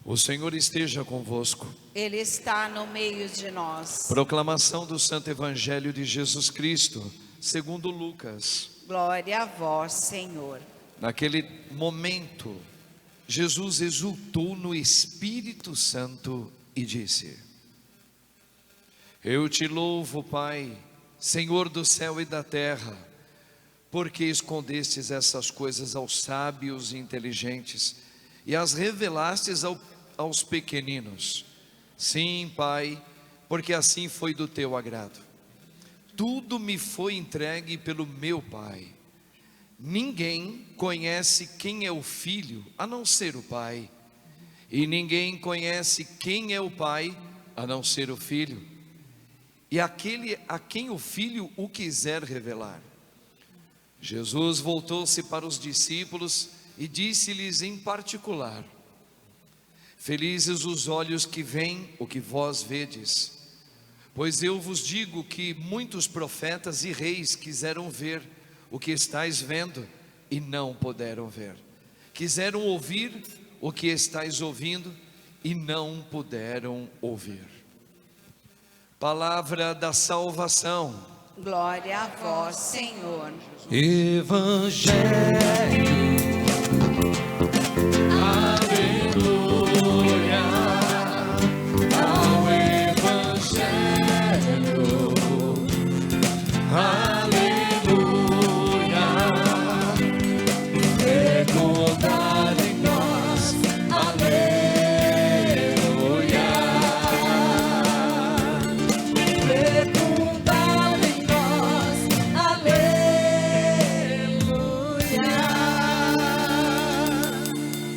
O Senhor esteja convosco. Ele está no meio de nós. Proclamação do Santo Evangelho de Jesus Cristo, segundo Lucas. Glória a vós, Senhor. Naquele momento, Jesus exultou no Espírito Santo e disse: Eu te louvo, Pai, Senhor do céu e da terra, porque escondestes essas coisas aos sábios e inteligentes e as revelastes aos pequeninos. Sim, Pai, porque assim foi do teu agrado. Tudo me foi entregue pelo meu Pai. Ninguém conhece quem é o Filho a não ser o Pai, e ninguém conhece quem é o Pai a não ser o Filho, e aquele a quem o Filho o quiser revelar. Jesus voltou-se para os discípulos e disse-lhes em particular: Felizes os olhos que veem o que vós vedes, pois eu vos digo que muitos profetas e reis quiseram ver o que estáis vendo e não puderam ver, quiseram ouvir o que estáis ouvindo e não puderam ouvir. Palavra da salvação. Glória a vós, Senhor. Evangelho. Aleluia ao Evangelho. Aleluia. Fecundar em nós. Aleluia. Fecundar em nós. Aleluia.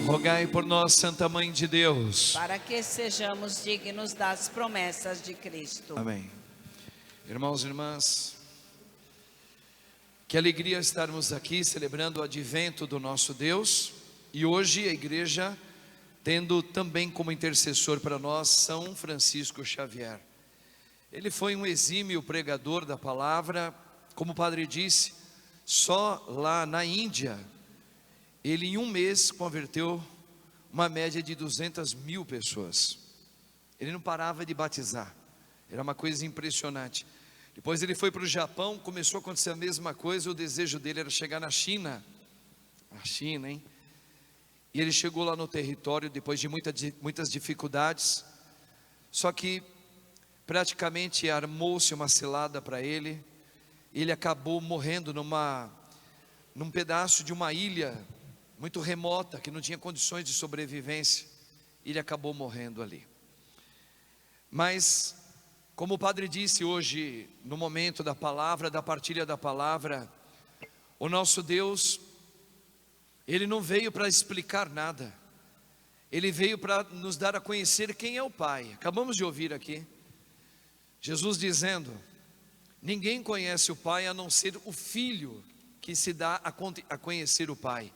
Rogai por nós, Santa Mãe de Deus, Para que sejamos dignos das promessas de Cristo. amém. Irmãos e irmãs, que alegria estarmos aqui celebrando o advento do nosso Deus. E hoje a igreja tendo também como intercessor para nós São Francisco Xavier. Ele foi um exímio pregador da palavra. Como o padre disse, só lá na Índia ele em um mês converteu uma média de 200.000 pessoas. Ele não parava de batizar, era uma coisa impressionante. Depois ele foi para o Japão, começou a acontecer a mesma coisa. O desejo dele era chegar na China. A China, hein? E ele chegou lá no território depois de muitas dificuldades. Só que praticamente armou-se uma cilada para ele. Ele acabou morrendo num pedaço de uma ilha muito remota, que não tinha condições de sobrevivência. Ele acabou morrendo ali. Mas, como o padre disse hoje, no momento da palavra, da partilha da palavra, o nosso Deus, Ele não veio para explicar nada, Ele veio para nos dar a conhecer quem é o Pai. Acabamos de ouvir aqui, Jesus dizendo: ninguém conhece o Pai a não ser o Filho, que se dá a conhecer o Pai.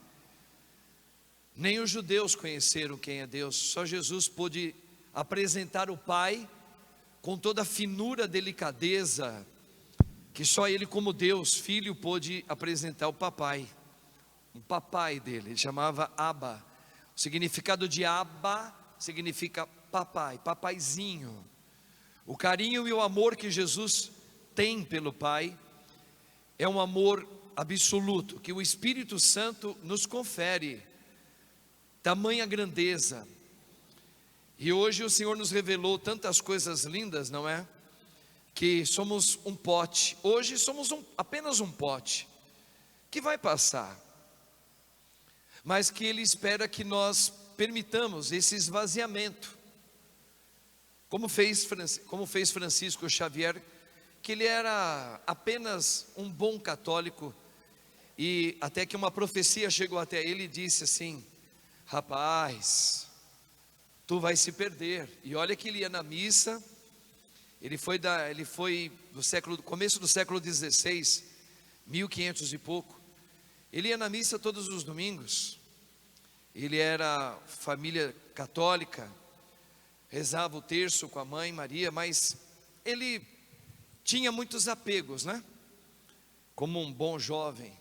Nem os judeus conheceram quem é Deus, só Jesus pôde apresentar o Pai com toda a finura, delicadeza, que só Ele como Deus, Filho, pôde apresentar o papai. Um papai dele, ele chamava Abba. O significado de Abba significa papai, papaizinho. O carinho e o amor que Jesus tem pelo Pai é um amor absoluto, que o Espírito Santo nos confere, tamanha grandeza. E hoje o Senhor nos revelou tantas coisas lindas, não é? Que somos um pote. Hoje somos apenas um pote que vai passar, mas que Ele espera que nós permitamos esse esvaziamento, como fez Francisco Xavier, que ele era apenas um bom católico, e até que uma profecia chegou até ele e disse assim: rapaz, tu vai se perder. E olha que ele ia na missa. Ele foi do começo do século XVI, 1500 e pouco. Ele ia na missa todos os domingos. Ele era família católica, rezava o terço com a mãe Maria, mas ele tinha muitos apegos, né? Como um bom jovem.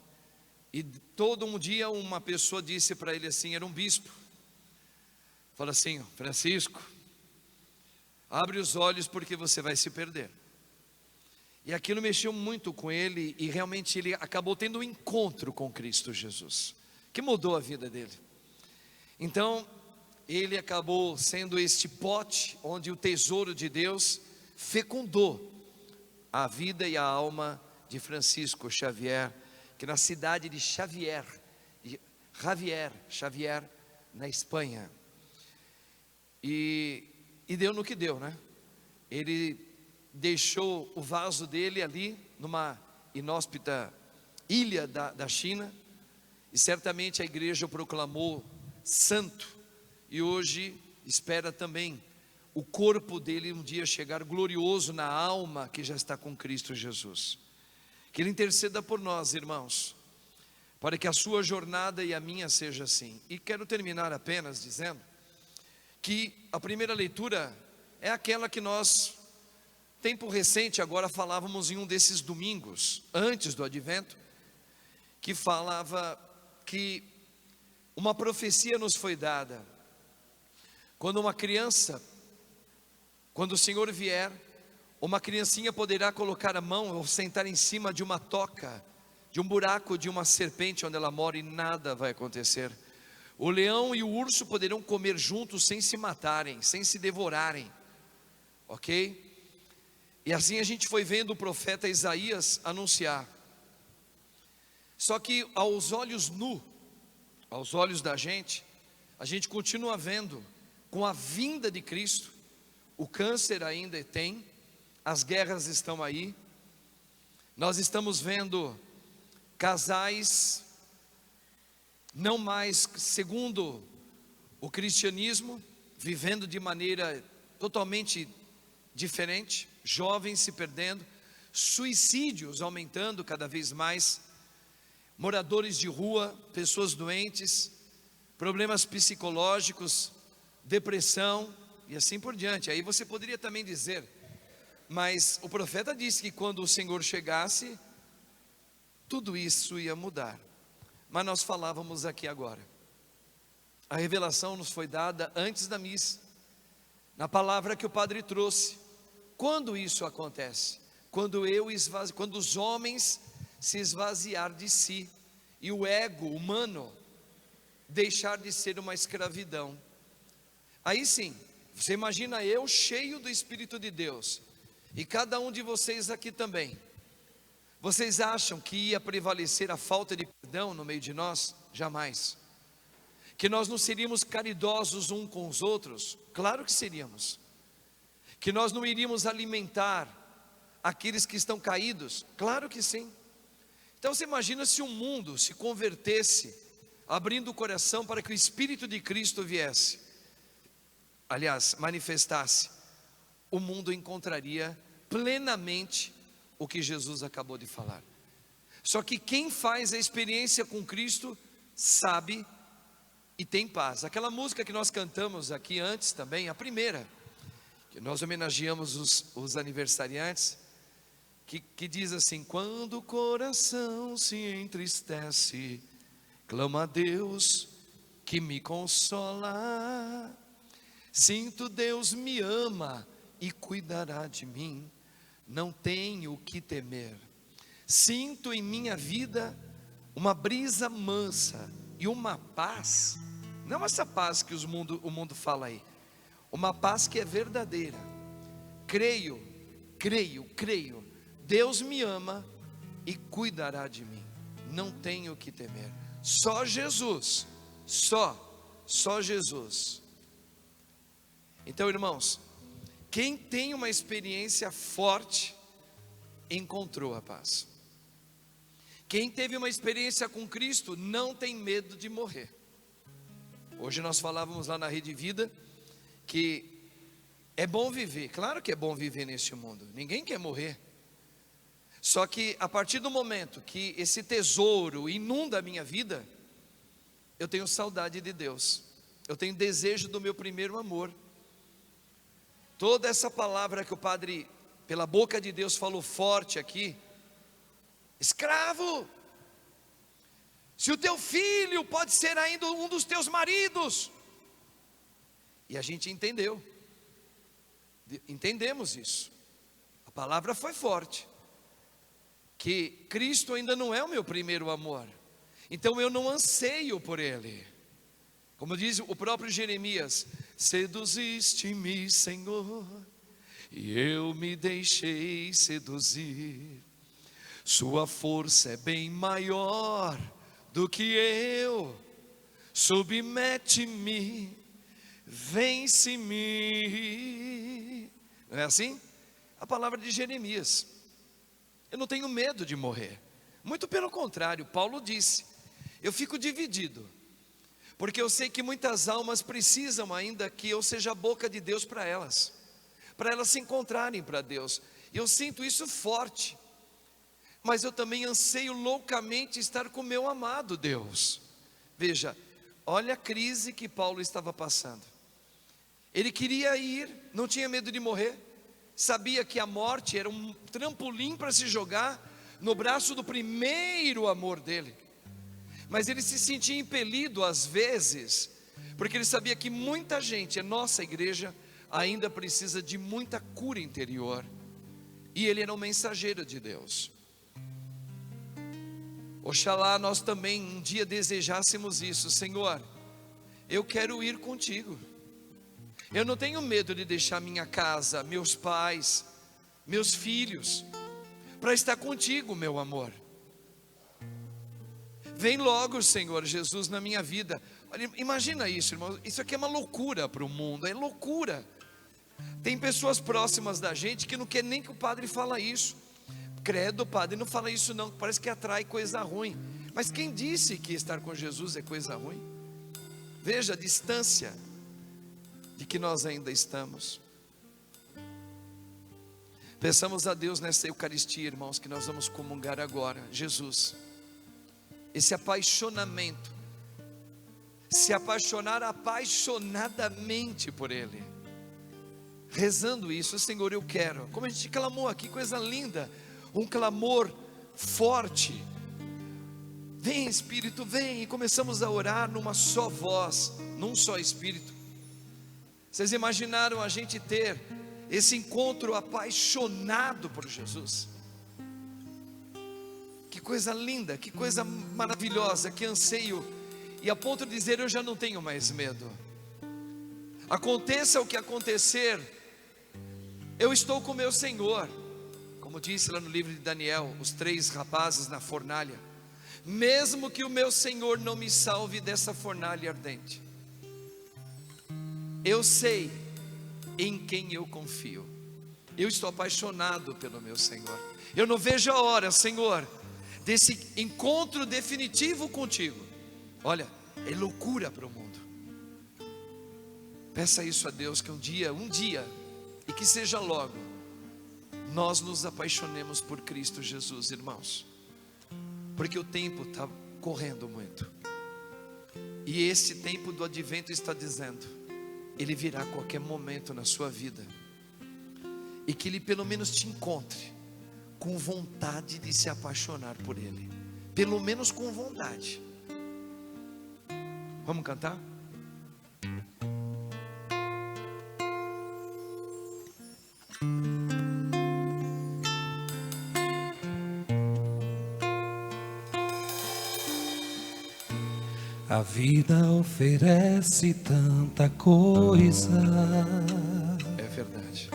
E todo um dia uma pessoa disse para ele assim, era um bispo: Fala assim: Francisco, abre os olhos porque você vai se perder. E aquilo mexeu muito com ele, e realmente ele acabou tendo um encontro com Cristo Jesus, que mudou a vida dele. Então, ele acabou sendo este pote onde o tesouro de Deus fecundou a vida e a alma de Francisco Xavier, que na cidade de Xavier, na Espanha. E deu no que deu, né? Ele deixou o vaso dele ali, numa inóspita ilha da China, e certamente a igreja o proclamou santo, e hoje espera também o corpo dele um dia chegar glorioso na alma que já está com Cristo Jesus. Que Ele interceda por nós, irmãos, para que a sua jornada e a minha seja assim. E quero terminar apenas dizendo que a primeira leitura é aquela que nós, tempo recente agora, falávamos em um desses domingos, antes do advento, que falava que uma profecia nos foi dada. Quando uma criança, quando o Senhor vier, uma criancinha poderá colocar a mão ou sentar em cima de uma toca, de um buraco de uma serpente onde ela mora, e nada vai acontecer. O leão e o urso poderão comer juntos sem se matarem, sem se devorarem, ok? E assim a gente foi vendo o profeta Isaías anunciar. Só que aos olhos nus, aos olhos da gente, a gente continua vendo, com a vinda de Cristo, o câncer ainda tem, as guerras estão aí, nós estamos vendo casais não mais segundo o cristianismo, vivendo de maneira totalmente diferente, jovens se perdendo, suicídios aumentando cada vez mais, moradores de rua, pessoas doentes, problemas psicológicos, depressão e assim por diante. Aí você poderia também dizer, mas o profeta disse que quando o Senhor chegasse, tudo isso ia mudar. Mas nós falávamos aqui agora, a revelação nos foi dada antes da missa, na palavra que o padre trouxe. Quando isso acontece? Quando os homens se esvaziar de si, e o ego humano deixar de ser uma escravidão. Aí sim, você imagina eu cheio do Espírito de Deus, e cada um de vocês aqui também. Vocês acham que ia prevalecer a falta de perdão no meio de nós? Jamais. Que nós não seríamos caridosos uns com os outros? Claro que seríamos. Que nós não iríamos alimentar aqueles que estão caídos? Claro que sim. Então você imagina se o mundo se convertesse, abrindo o coração para que o Espírito de Cristo viesse, aliás, manifestasse, o mundo encontraria plenamente o que Jesus acabou de falar. Só que quem faz a experiência com Cristo sabe e tem paz. Aquela música que nós cantamos aqui antes também, a primeira, que nós homenageamos os aniversariantes, que diz assim: quando o coração se entristece, clama a Deus que me consola. Sinto Deus me ama e cuidará de mim, não tenho o que temer. Sinto em minha vida uma brisa mansa e uma paz, não essa paz que o mundo fala aí, uma paz que é verdadeira. Creio, Deus me ama e cuidará de mim, não tenho o que temer. Só Jesus, só Jesus. Então, irmãos, quem tem uma experiência forte, encontrou a paz. Quem teve uma experiência com Cristo, não tem medo de morrer. Hoje nós falávamos lá na Rede Vida, que é bom viver, claro que é bom viver neste mundo, ninguém quer morrer. Só que a partir do momento que esse tesouro inunda a minha vida, eu tenho saudade de Deus, eu tenho desejo do meu primeiro amor. Toda essa palavra que o padre, pela boca de Deus, falou forte aqui: escravo, se o teu filho pode ser ainda um dos teus maridos, E a gente entendeu. Entendemos isso. A palavra foi forte. Que Cristo ainda não é o meu primeiro amor. Então eu não anseio por Ele. Como diz o próprio Jeremias: seduziste-me, Senhor, e eu me deixei seduzir. Sua força é bem maior do que eu. Submete-me, vence-me. Não é assim? A palavra de Jeremias. Eu não tenho medo de morrer. Muito pelo contrário, Paulo disse: eu fico dividido, porque eu sei que muitas almas precisam ainda que eu seja a boca de Deus para elas se encontrarem para Deus. Eu sinto isso forte, mas eu também anseio loucamente estar com meu amado Deus. Veja, olha a crise que Paulo estava passando. Ele queria ir, não tinha medo de morrer, sabia que a morte era um trampolim para se jogar no braço do primeiro amor dele. Mas ele se sentia impelido às vezes, porque ele sabia que muita gente, a nossa igreja, ainda precisa de muita cura interior. E ele era um mensageiro de Deus. Oxalá nós também um dia desejássemos isso. Senhor, eu quero ir contigo. Eu não tenho medo de deixar minha casa, meus pais, meus filhos, para estar contigo, meu amor. Vem logo, Senhor Jesus, na minha vida. Olha, imagina isso, irmão. Isso aqui é uma loucura para o mundo, é loucura. Tem pessoas próximas da gente que não quer nem que o padre fale isso. Credo, padre, não fala isso não, parece que atrai coisa ruim. Mas quem disse que estar com Jesus é coisa ruim? Veja a distância de que nós ainda estamos. Peçamos a Deus nessa Eucaristia, irmãos, que nós vamos comungar agora, Jesus, esse apaixonamento, se apaixonar apaixonadamente por Ele, rezando isso: Senhor, eu quero, como a gente clamou aqui, coisa linda, um clamor forte. Vem Espírito, vem, e começamos a orar numa só voz, num só Espírito. Vocês imaginaram a gente ter esse encontro apaixonado por Jesus? Que coisa linda, que coisa maravilhosa, que anseio, e a ponto de dizer: eu já não tenho mais medo. Aconteça o que acontecer, eu estou com meu Senhor. Como disse lá no livro de Daniel, os 3 rapazes na fornalha: mesmo que o meu Senhor não me salve dessa fornalha ardente, eu sei em quem eu confio. Eu estou apaixonado pelo meu Senhor. Eu não vejo a hora, Senhor, desse encontro definitivo contigo. Olha, é loucura para o mundo. Peça isso a Deus, que um dia, e que seja logo, nós nos apaixonemos por Cristo Jesus, irmãos. Porque o tempo está correndo muito, e esse tempo do advento está dizendo: Ele virá a qualquer momento na sua vida, e que Ele pelo menos te encontre com vontade de se apaixonar por Ele, pelo menos com vontade. Vamos cantar? A vida oferece tanta coisa, é verdade.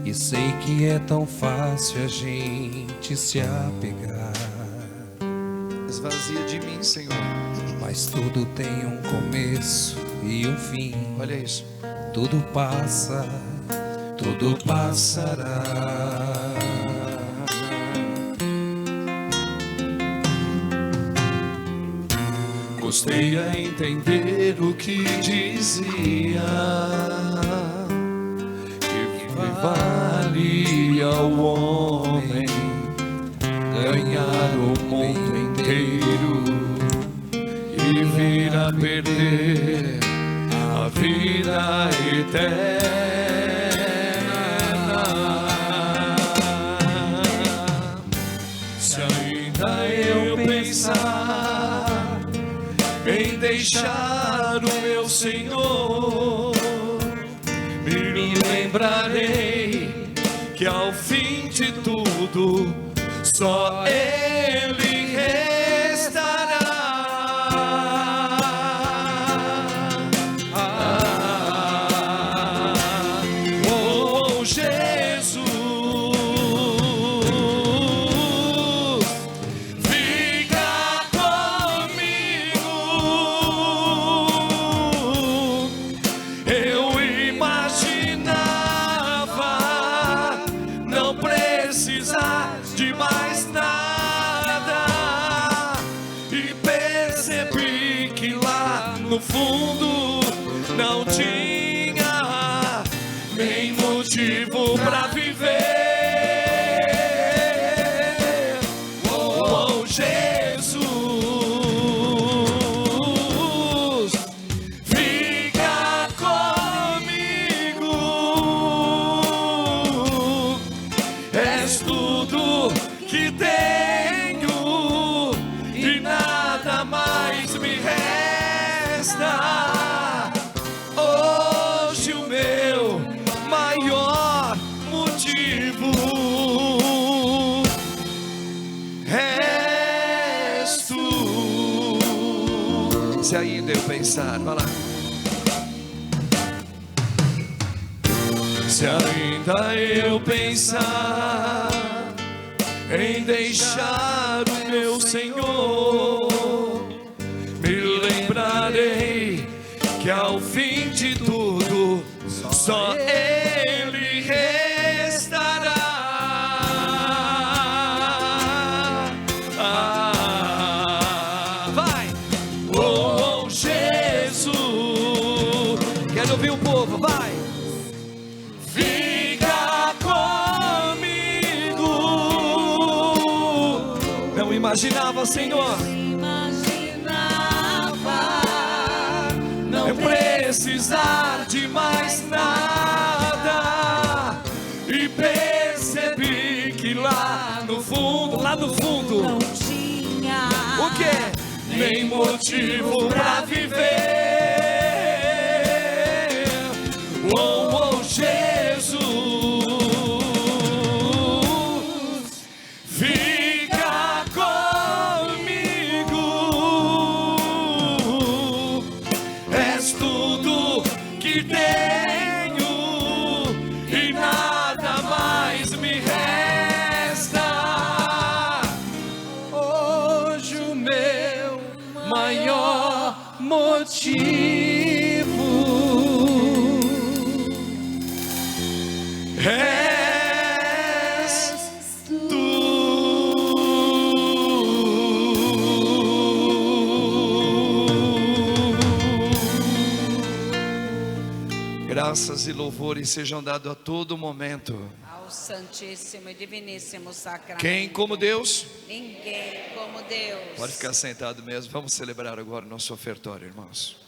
E sei que é tão fácil a gente se apegar. Esvazia de mim, Senhor. Mas tudo tem um começo e um fim. Olha isso. Tudo passa, tudo passará. Custei a entender o que dizia, que vale ao homem ganhar o mundo inteiro e vir a perder a vida eterna. Se ainda eu pensar em deixar o meu Senhor, que ao fim de tudo só Ele restará. Oh Jesus, fica comigo. Eu imaginava não precisar de mais nada, e percebi que lá no fundo não tinha nem motivo pra viver. Oh Jesus, fica comigo. És tudo que tenho e nada mais me resta. Hoje o meu maior motivo és tu. Se ainda eu pensar, vai lá. Se ainda eu pensar em deixar o meu Senhor, me lembrarei que ao fim de tudo só Ele restará. Vai! Oh Jesus, quero ouvir o povo, vai! Fica comigo. Não imaginava, Senhor, não precisar de mais nada, e percebi que lá no fundo Não tinha o quê? Nem motivo pra viver. Oh, oh Jesus, fica comigo. És tudo que tenho e nada mais me resta. Hoje o meu maior motivo és tu. Graças e louvores sejam dados a todo momento. ao Santíssimo e Diviníssimo Sacramento. Quem como Deus? Ninguém como Deus. Pode ficar sentado mesmo. Vamos celebrar agora o nosso ofertório, irmãos.